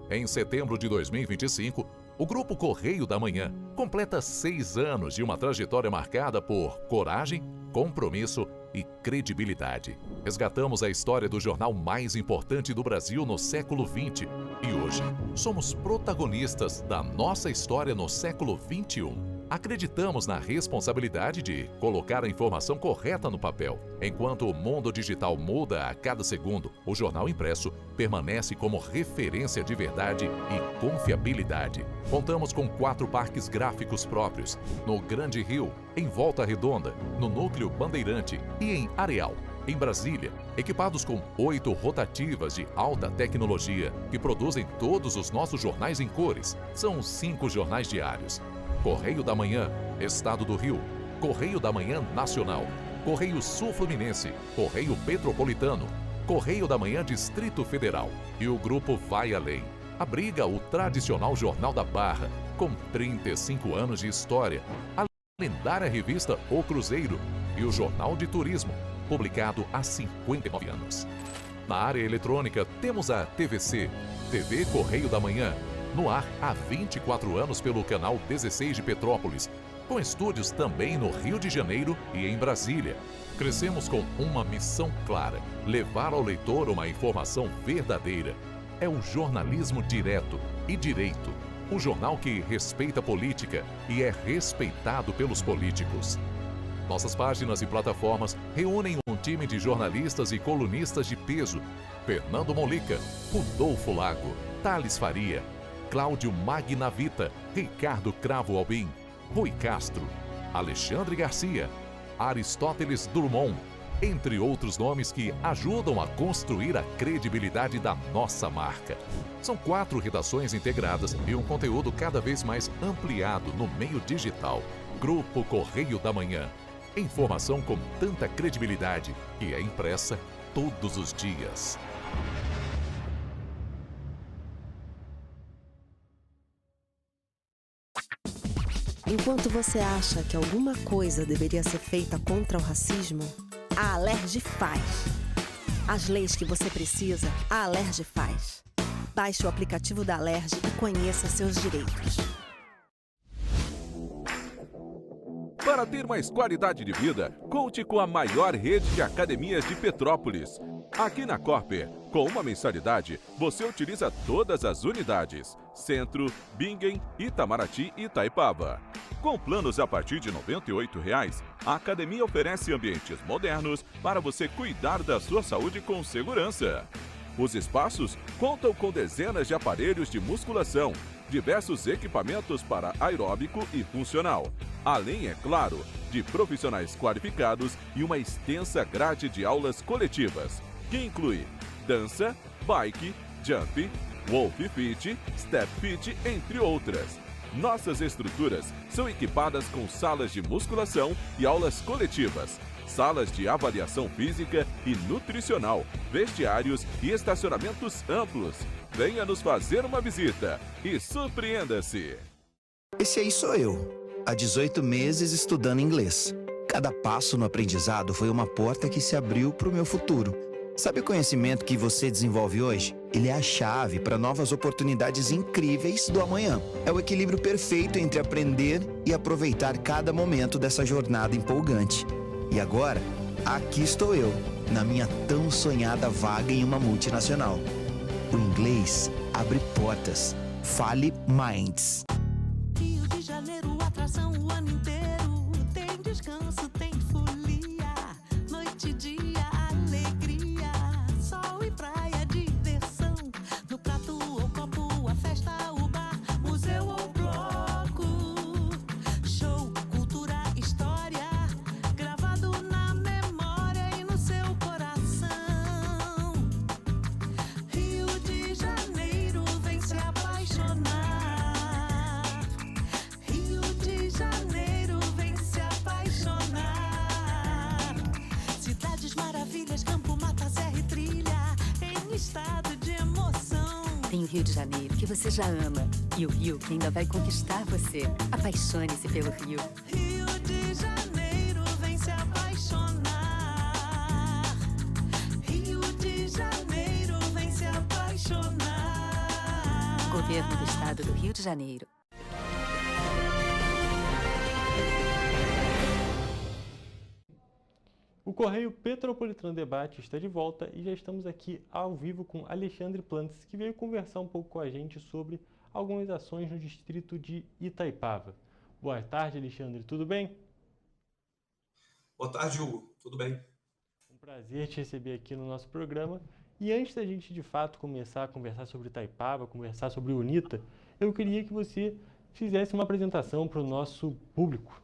Em setembro de 2025, o Grupo Correio da Manhã completa 6 anos de uma trajetória marcada por coragem, compromisso e credibilidade. Resgatamos a história do jornal mais importante do Brasil no século XX e hoje somos protagonistas da nossa história no século XXI. Acreditamos na responsabilidade de colocar a informação correta no papel. Enquanto o mundo digital muda a cada segundo, o jornal impresso permanece como referência de verdade e confiabilidade. Contamos com 4 parques gráficos próprios, no Grande Rio, em Volta Redonda, no Núcleo Bandeirante e em Areal. Em Brasília, equipados com 8 rotativas de alta tecnologia que produzem todos os nossos jornais em cores. São 5 jornais diários. Correio da Manhã, Estado do Rio, Correio da Manhã Nacional, Correio Sul Fluminense, Correio Petropolitano, Correio da Manhã Distrito Federal. E o grupo vai além. Abriga o tradicional Jornal da Barra, com 35 anos de história, a lendária revista O Cruzeiro e o Jornal de Turismo, publicado há 59 anos. Na área eletrônica, temos a TVC, TV Correio da Manhã, no ar há 24 anos pelo canal 16 de Petrópolis, com estúdios também no Rio de Janeiro e em Brasília. Crescemos com uma missão clara: levar ao leitor uma informação verdadeira. É o jornalismo direto e direito, um jornal que respeita a política e é respeitado pelos políticos. Nossas páginas e plataformas reúnem um time de jornalistas e colunistas de peso: Fernando Molica, Rodolfo Lago, Thales Faria, Cláudio Magnavita, Ricardo Cravo Albim, Rui Castro, Alexandre Garcia, Aristóteles Drummond, entre outros nomes que ajudam a construir a credibilidade da nossa marca. São 4 redações integradas e um conteúdo cada vez mais ampliado no meio digital. Grupo Correio da Manhã. Informação com tanta credibilidade que é impressa todos os dias.
Enquanto você acha que alguma coisa deveria ser feita contra o racismo, a Alerj faz. As leis que você precisa, a Alerj faz. Baixe o aplicativo da Alerj e conheça seus direitos.
Para ter mais qualidade de vida, conte com a maior rede de academias de Petrópolis. Aqui na Corper, com uma mensalidade, você utiliza todas as unidades: Centro, Bingen, Itamaraty e Itaipava. Com planos a partir de R$ 98,00, a academia oferece ambientes modernos para você cuidar da sua saúde com segurança. Os espaços contam com dezenas de aparelhos de musculação, diversos equipamentos para aeróbico e funcional, além, é claro, de profissionais qualificados e uma extensa grade de aulas coletivas, que inclui dança, bike, jump, wolf fit, step fit, entre outras. Nossas estruturas são equipadas com salas de musculação e aulas coletivas, salas de avaliação física e nutricional, vestiários e estacionamentos amplos. Venha nos fazer uma visita e surpreenda-se!
Esse aí sou eu, há 18 meses estudando inglês. Cada passo no aprendizado foi uma porta que se abriu para o meu futuro. Sabe o conhecimento que você desenvolve hoje? Ele é a chave para novas oportunidades incríveis do amanhã. É o equilíbrio perfeito entre aprender e aproveitar cada momento dessa jornada empolgante. E agora, aqui estou eu, na minha tão sonhada vaga em uma multinacional. O inglês abre portas. Fale Minds.
Rio de Janeiro, atração o ano inteiro. Tem descanso, tem folia. Noite e dia, alegria. Sol e praia, diversão. No prato ou copo, a festa, o bar, museu ou bloco. Show, cultura, história. Gravado na memória e no seu coração.
Tem o Rio de Janeiro, que você já ama, e o Rio, que ainda vai conquistar você. Apaixone-se pelo Rio.
Rio de Janeiro, vem se apaixonar. Rio de Janeiro, vem se apaixonar.
Governo do Estado do Rio de Janeiro.
O Correio Petropolitano Debate está de volta e já estamos aqui ao vivo com Alexandre Plantes, que veio conversar um pouco com a gente sobre algumas ações no distrito de Itaipava. Boa tarde, Alexandre, tudo bem?
Boa tarde, Hugo. Tudo bem?
Um prazer te receber aqui no nosso programa. E antes da gente, de fato, começar a conversar sobre Itaipava, conversar sobre o UNITA, eu queria que você fizesse uma apresentação para o nosso público.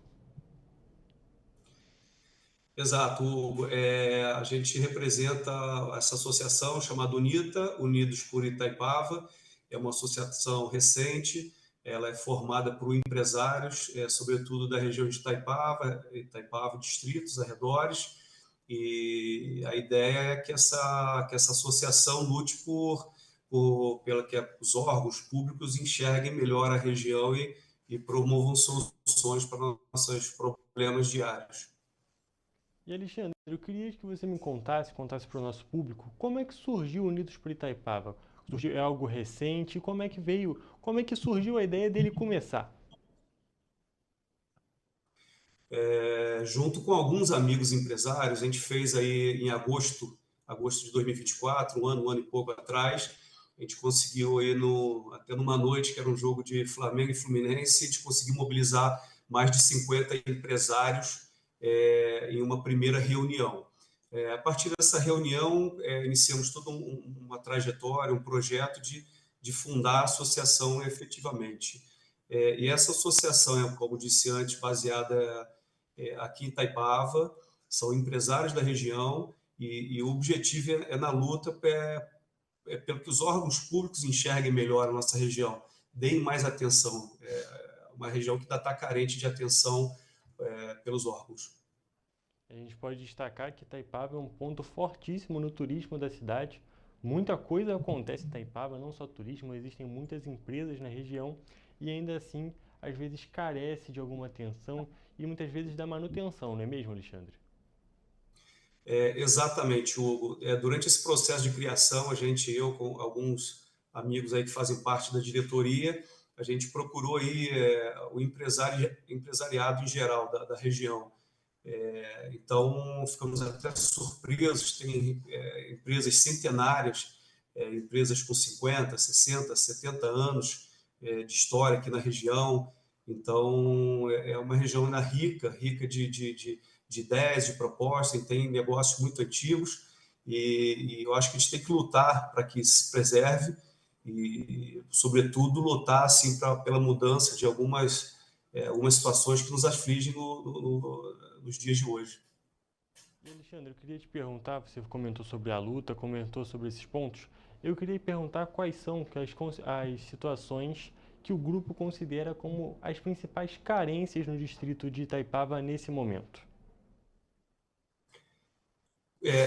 Exato, Hugo. A gente representa essa associação chamada UNITA, Unidos por Itaipava. É uma associação recente, ela é formada por empresários, sobretudo da região de Itaipava, distritos, arredores, e a ideia é que essa associação lute pela que os órgãos públicos enxerguem melhor a região e promovam soluções para nossos problemas diários.
E Alexandre, eu queria que você me contasse para o nosso público, como é que surgiu o Unidos por Itaipava? É algo recente? Como é que surgiu a ideia dele começar?
Junto com alguns amigos empresários, a gente fez aí em agosto de 2024, um ano e pouco atrás, a gente conseguiu aí até numa noite, que era um jogo de Flamengo e Fluminense, a gente conseguiu mobilizar mais de 50 empresários em uma primeira reunião. A partir dessa reunião, iniciamos toda uma trajetória, um projeto de fundar a associação efetivamente. E essa associação, como disse antes, baseada aqui em Itaipava, são empresários da região e o objetivo é na luta pelo que os órgãos públicos enxerguem melhor a nossa região, deem mais atenção. Uma região que ainda está carente de atenção pelos órgãos.
A gente pode destacar que Itaipava é um ponto fortíssimo no turismo da cidade. Muita coisa acontece em Itaipava, não só turismo, existem muitas empresas na região e ainda assim, às vezes, carece de alguma atenção e muitas vezes da manutenção, não é mesmo, Alexandre?
Exatamente, Hugo. Durante esse processo de criação, eu com alguns amigos aí que fazem parte da diretoria, a gente procurou aí o empresariado em geral da região. Então, ficamos até surpresos, tem empresas centenárias, empresas com 50, 60, 70 anos de história aqui na região. Então, é uma região ainda rica de ideias, de propostas, tem negócios muito antigos e eu acho que a gente tem que lutar para que isso se preserve e, sobretudo, lutar assim, pela mudança de algumas situações que nos afligem nos dias de hoje.
E Alexandre, eu queria te perguntar, você comentou sobre a luta, comentou sobre esses pontos, eu queria perguntar quais são as situações que o grupo considera como as principais carências no distrito de Itaipava nesse momento.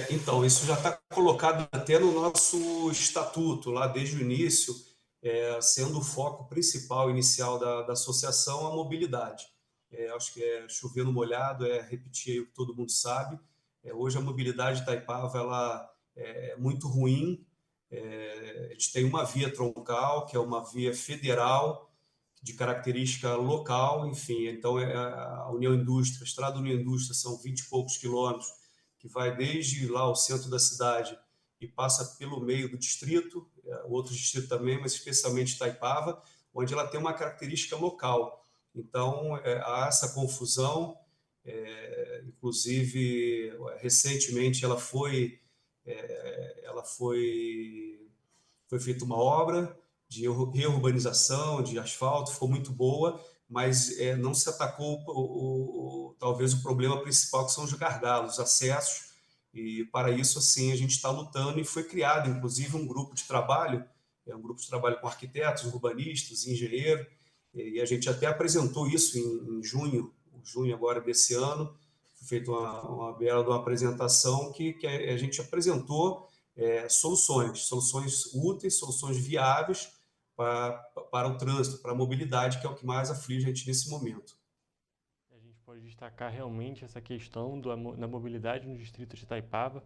Então, isso já está colocado até no nosso estatuto, lá desde o início, sendo o foco principal inicial da associação a mobilidade. Acho que chover no molhado, repetir o que todo mundo sabe. Hoje a mobilidade de Itaipava ela é muito ruim. A gente tem uma via troncal, que é uma via federal, de característica local, enfim. Então, a União Indústria, a Estrada União Indústria, são 20 e poucos quilômetros, que vai desde lá ao centro da cidade e passa pelo meio do distrito, outro distrito também, mas especialmente Itaipava, onde ela tem uma característica local. Então, há essa confusão, inclusive, recentemente ela foi feita uma obra de reurbanização, de asfalto, ficou muito boa, mas não se atacou talvez o problema principal, que são os gargalos, os acessos, e para isso, assim, a gente está lutando e foi criado, inclusive, um grupo de trabalho com arquitetos, urbanistas, engenheiros, e a gente até apresentou isso em junho agora desse ano, foi feita uma bela apresentação que a gente apresentou soluções úteis, soluções viáveis para o trânsito, para a mobilidade, que é o que mais aflige a gente nesse momento.
A gente pode destacar realmente essa questão da mobilidade no distrito de Itaipava.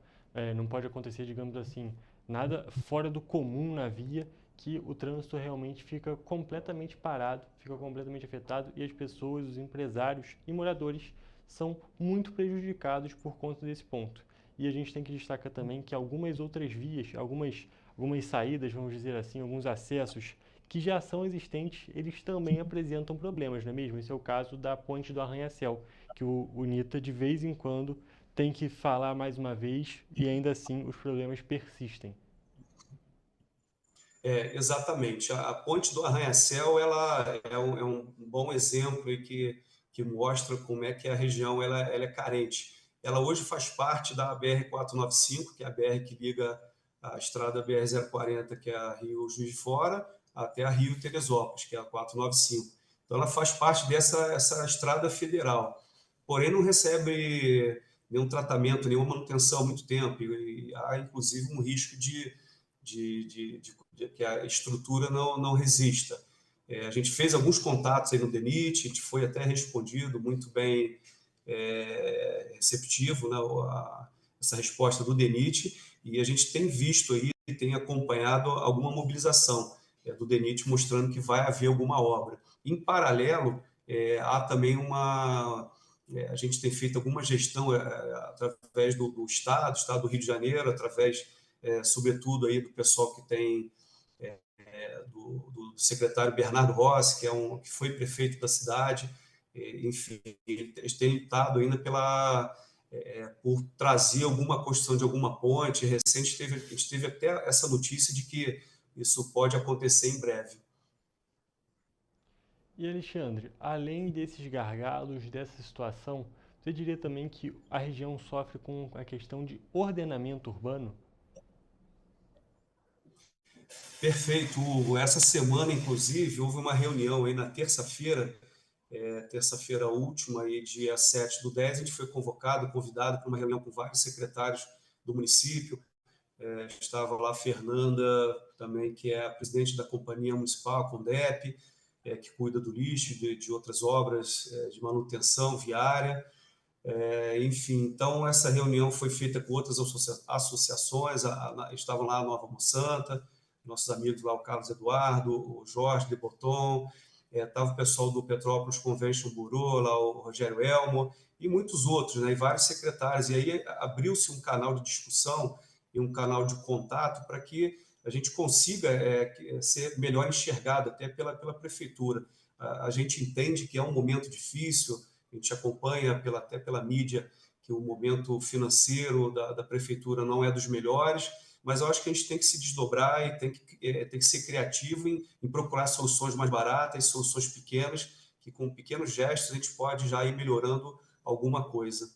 Não pode acontecer, digamos assim, nada fora do comum na via, que o trânsito realmente fica completamente parado, fica completamente afetado e as pessoas, os empresários e moradores são muito prejudicados por conta desse ponto. E a gente tem que destacar também que algumas outras vias, algumas saídas, vamos dizer assim, alguns acessos que já são existentes, eles também apresentam problemas, não é mesmo? Esse é o caso da ponte do Arranha-Céu, que o NITA de vez em quando tem que falar mais uma vez e ainda assim os problemas persistem.
Exatamente. A ponte do Arranha-Céu ela é um bom exemplo e que mostra como é que a região ela é carente. Ela hoje faz parte da BR-495, que é a BR que liga a estrada BR-040, que é a Rio Juiz de Fora, até a Rio Teresópolis, que é a 495. Então, ela faz parte essa estrada federal, porém não recebe nenhum tratamento, nenhuma manutenção há muito tempo, e há, inclusive, um risco de que a estrutura não resista. A gente fez alguns contatos aí no DENIT, a gente foi até respondido, muito bem receptivo, né, essa resposta do DENIT, e a gente tem visto aí, tem acompanhado alguma mobilização do DENIT mostrando que vai haver alguma obra. Em paralelo, há também a gente tem feito alguma gestão através do Estado do Rio de Janeiro, através, sobretudo, aí do pessoal que tem do secretário Bernardo Rossi, que foi prefeito da cidade. Enfim, eles têm lutado ainda por trazer alguma construção de alguma ponte. Recente, a gente teve até essa notícia de que isso pode acontecer em breve.
E Alexandre, além desses gargalos, dessa situação, você diria também que a região sofre com a questão de ordenamento urbano?
Perfeito, Hugo. Essa semana, inclusive, houve uma reunião aí na terça-feira última, aí, dia 7/10, a gente foi convidado para uma reunião com vários secretários do município. Estava lá a Fernanda, também, que é a presidente da Companhia Municipal, a Condep, que cuida do lixo e de outras obras de manutenção viária. Enfim, então essa reunião foi feita com outras associações, estavam lá a Nova Monsanto, nossos amigos lá, o Carlos Eduardo, o Jorge de Botton, estava o pessoal do Petrópolis Convention Bureau, lá o Rogério Elmo, e muitos outros, né, e vários secretários. E aí abriu-se um canal de discussão e um canal de contato para que a gente consiga ser melhor enxergado até pela prefeitura. A gente entende que é um momento difícil, a gente acompanha até pela mídia que o momento financeiro da prefeitura não é dos melhores, mas eu acho que a gente tem que se desdobrar e tem que ser criativo em procurar soluções mais baratas, soluções pequenas, que com pequenos gestos a gente pode já ir melhorando alguma coisa.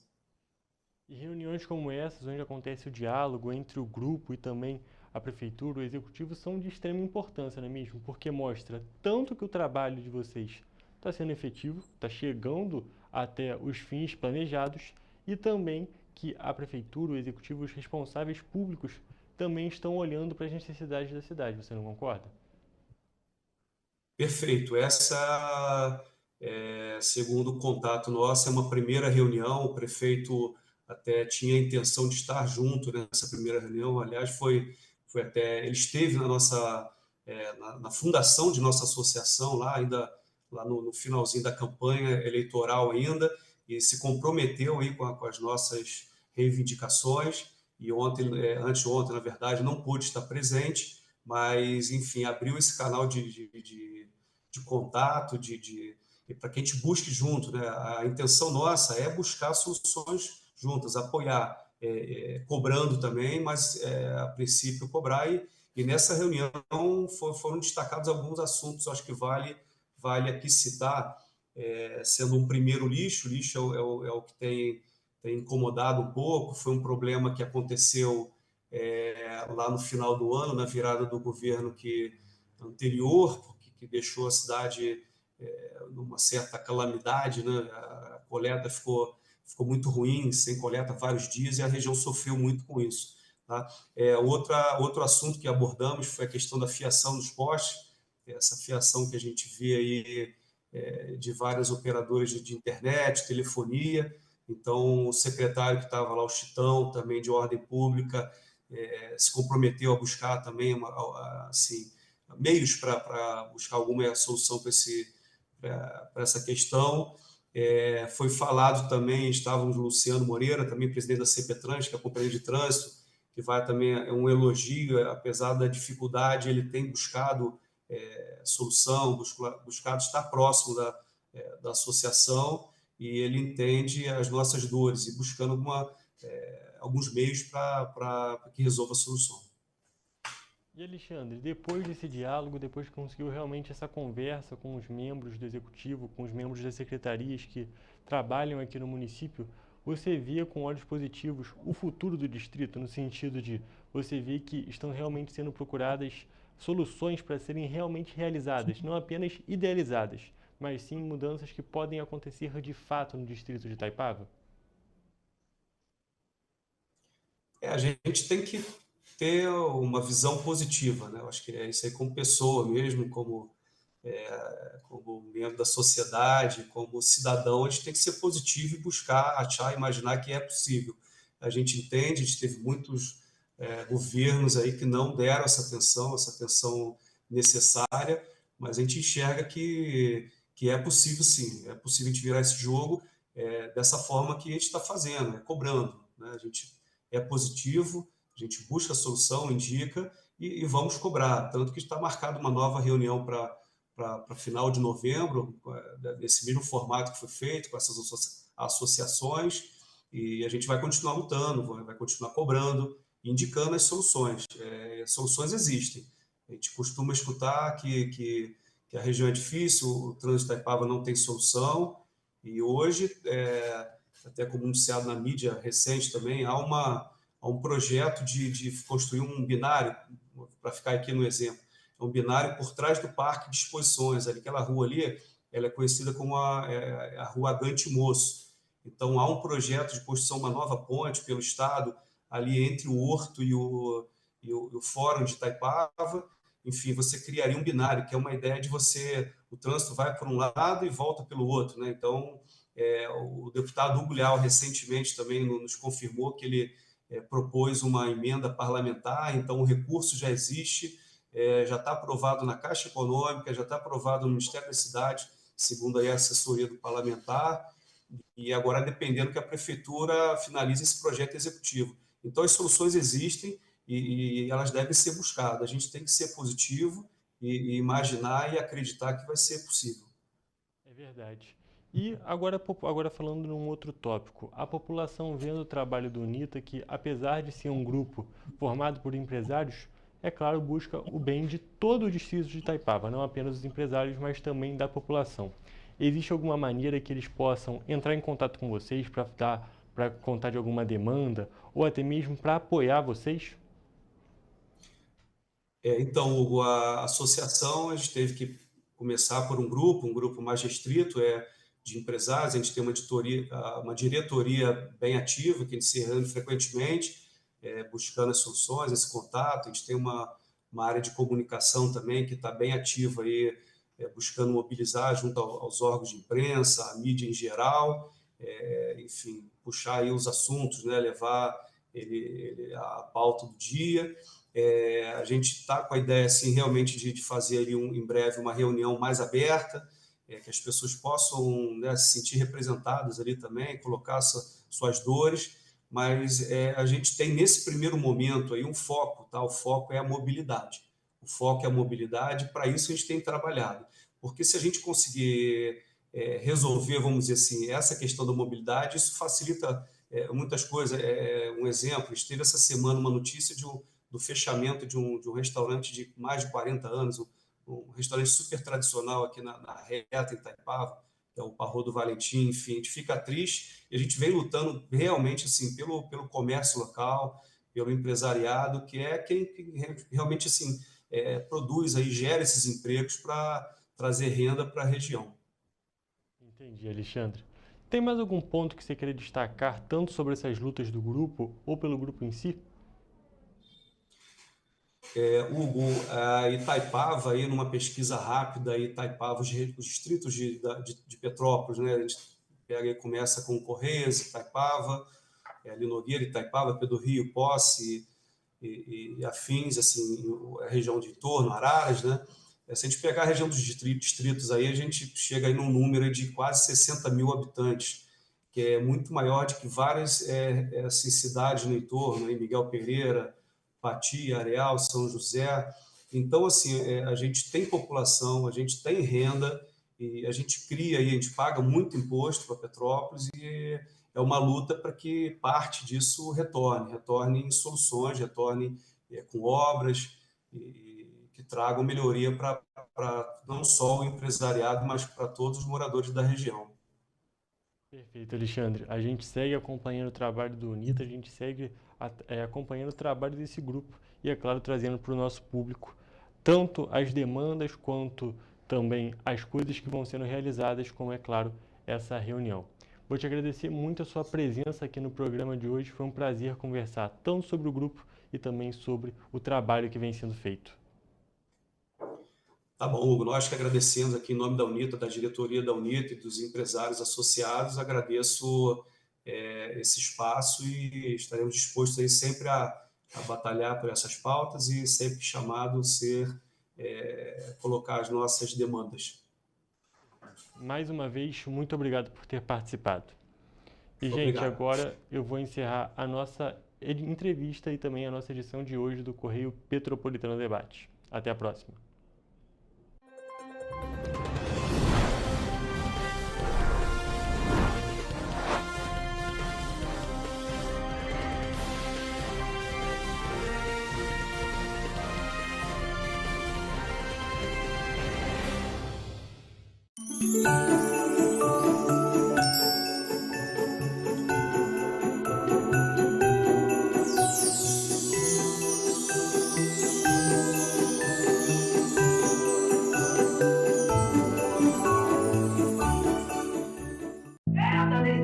E reuniões como essas, onde acontece o diálogo entre o grupo e também a prefeitura, o executivo, são de extrema importância, não é mesmo? Porque mostra tanto que o trabalho de vocês está sendo efetivo, está chegando até os fins planejados, e também que a prefeitura, o executivo, os responsáveis públicos também estão olhando para as necessidades da cidade. Você não concorda?
Perfeito. Essa, segundo o contato nosso, é uma primeira reunião. O prefeito até tinha a intenção de estar junto nessa primeira reunião. Aliás, ele esteve na fundação de nossa associação, lá no finalzinho da campanha eleitoral ainda, e se comprometeu aí com as nossas reivindicações. E anteontem, na verdade, não pôde estar presente, mas, enfim, abriu esse canal de contato, para que a gente busque junto, né? A intenção nossa é buscar soluções juntas, apoiar, cobrando também, mas, a princípio, cobrar. E nessa reunião foram destacados alguns assuntos, acho que vale aqui citar, sendo um primeiro lixo é o que tem incomodado um pouco. Foi um problema que aconteceu lá no final do ano, na virada do governo anterior, que deixou a cidade numa certa calamidade, né? A coleta ficou muito ruim, sem coleta vários dias, e a região sofreu muito com isso. Tá? Outro assunto que abordamos foi a questão da fiação dos postes, essa fiação que a gente vê aí de várias operadoras de internet, telefonia. Então, o secretário que estava lá, o Chitão, também de ordem pública, se comprometeu a buscar também assim, meios para buscar alguma solução para essa questão. Foi falado também, estávamos o Luciano Moreira, também presidente da CPTrans, que é a Companhia de Trânsito, que vai também, é um elogio, apesar da dificuldade, ele tem buscado solução, buscado estar próximo da associação, e ele entende as nossas dores e buscando alguns meios para que resolva a solução.
E Alexandre, depois desse diálogo, depois que conseguiu realmente essa conversa com os membros do executivo, com os membros das secretarias que trabalham aqui no município, você via com olhos positivos o futuro do distrito, no sentido de você ver que estão realmente sendo procuradas soluções para serem realmente realizadas, não apenas idealizadas, mas sim mudanças que podem acontecer de fato no distrito de Itaipava?
A gente tem que ter uma visão positiva, né? Eu acho que é isso aí como pessoa mesmo, como membro da sociedade, como cidadão, a gente tem que ser positivo e buscar, achar, imaginar que é possível. A gente entende, a gente teve muitos governos aí que não deram essa atenção necessária, mas a gente enxerga que é possível sim, é possível a gente virar esse jogo dessa forma que a gente está fazendo, cobrando, né? A gente é positivo, a gente busca a solução, indica e vamos cobrar, tanto que está marcada uma nova reunião para final de novembro, nesse mesmo formato que foi feito, com essas associações, e a gente vai continuar lutando, vai continuar cobrando, indicando as soluções. Soluções existem. A gente costuma escutar que a região é difícil, o trânsito de Itaipava não tem solução, e hoje, até como anunciado na mídia recente também, há um projeto de construir um binário, para ficar aqui no exemplo, um binário por trás do Parque de Exposições. Aquela rua ali, ela é conhecida como a Rua Agante Moço. Então, há um projeto de construção, uma nova ponte pelo Estado, ali entre o Horto e o Fórum de Itaipava. Enfim, você criaria um binário, que é uma ideia de o trânsito vai por um lado e volta pelo outro, né? Então, o deputado Hugo Leal, recentemente, também nos confirmou que ele propôs uma emenda parlamentar, então o recurso já existe, já está aprovado na Caixa Econômica, já está aprovado no Ministério da Cidade, segundo aí a assessoria do parlamentar, e agora dependendo que a Prefeitura finalize esse projeto executivo. Então as soluções existem e elas devem ser buscadas. A gente tem que ser positivo e imaginar e acreditar que vai ser possível.
É verdade. E agora falando num outro tópico, a população vendo o trabalho do UNITA, que apesar de ser um grupo formado por empresários, é claro, busca o bem de todo o distrito de Itaipava, não apenas os empresários, mas também da população. Existe alguma maneira que eles possam entrar em contato com vocês para contar de alguma demanda, ou até mesmo para apoiar vocês?
Então, Hugo, a associação, a gente teve que começar por um grupo mais restrito, de empresários. A gente tem uma diretoria bem ativa, que a gente se reúne frequentemente, buscando as soluções, esse contato. A gente tem uma área de comunicação também que está bem ativa aí, buscando mobilizar junto aos órgãos de imprensa, a mídia em geral, enfim, puxar aí os assuntos, né, levar a pauta do dia. A gente está com a ideia assim, realmente de fazer ali em breve uma reunião mais aberta, que as pessoas possam, né, se sentir representadas ali também, colocar suas dores, mas a gente tem nesse primeiro momento aí um foco, tá? O foco é a mobilidade. O foco é a mobilidade, para isso a gente tem trabalhado. Porque se a gente conseguir resolver, vamos dizer assim, essa questão da mobilidade, isso facilita muitas coisas. Um exemplo, a gente teve essa semana uma notícia do fechamento de um restaurante de mais de 40 anos, um restaurante super tradicional aqui na Reta, em Itaipava, que é o Parro do Valentim. Enfim, a gente fica triste e a gente vem lutando realmente assim, pelo comércio local, pelo empresariado, que é quem realmente assim, produz, aí, gera esses empregos para trazer renda para a região.
Entendi, Alexandre. Tem mais algum ponto que você queria destacar, tanto sobre essas lutas do grupo ou pelo grupo em si?
Hugo, Itaipava, aí numa pesquisa rápida, Itaipava, os distritos de Petrópolis, né? A gente pega e começa com Correias, Itaipava, ali Nogueira, Itaipava, Pedro Rio, Posse e afins, assim, a região de entorno, Araras, né? Se a gente pegar a região dos distritos aí, a gente chega aí num número de quase 60 mil habitantes, que é muito maior do que várias assim, cidades no entorno, aí Miguel Pereira, Pati, Areal, São José. Então, assim, a gente tem população, a gente tem renda, e a gente cria, e a gente paga muito imposto para Petrópolis, e é uma luta para que parte disso retorne em soluções, retorne com obras, que tragam melhoria para não só o empresariado, mas para todos os moradores da região.
Perfeito, Alexandre. A gente segue acompanhando o trabalho do UNITA, a gente segue acompanhando o trabalho desse grupo e, é claro, trazendo para o nosso público tanto as demandas quanto também as coisas que vão sendo realizadas, como, é claro, essa reunião. Vou te agradecer muito a sua presença aqui no programa de hoje. Foi um prazer conversar tanto sobre o grupo e também sobre o trabalho que vem sendo feito.
Tá bom, Hugo. Nós que agradecemos aqui em nome da UNITA, da diretoria da UNITA e dos empresários associados, agradeço esse espaço e estaremos dispostos aí sempre a batalhar por essas pautas e sempre chamado colocar as nossas demandas.
Mais uma vez, muito obrigado por ter participado. E,
Obrigado.
gente, agora eu vou encerrar a nossa entrevista e também a nossa edição de hoje do Correio Petropolitano Debate. Até a próxima.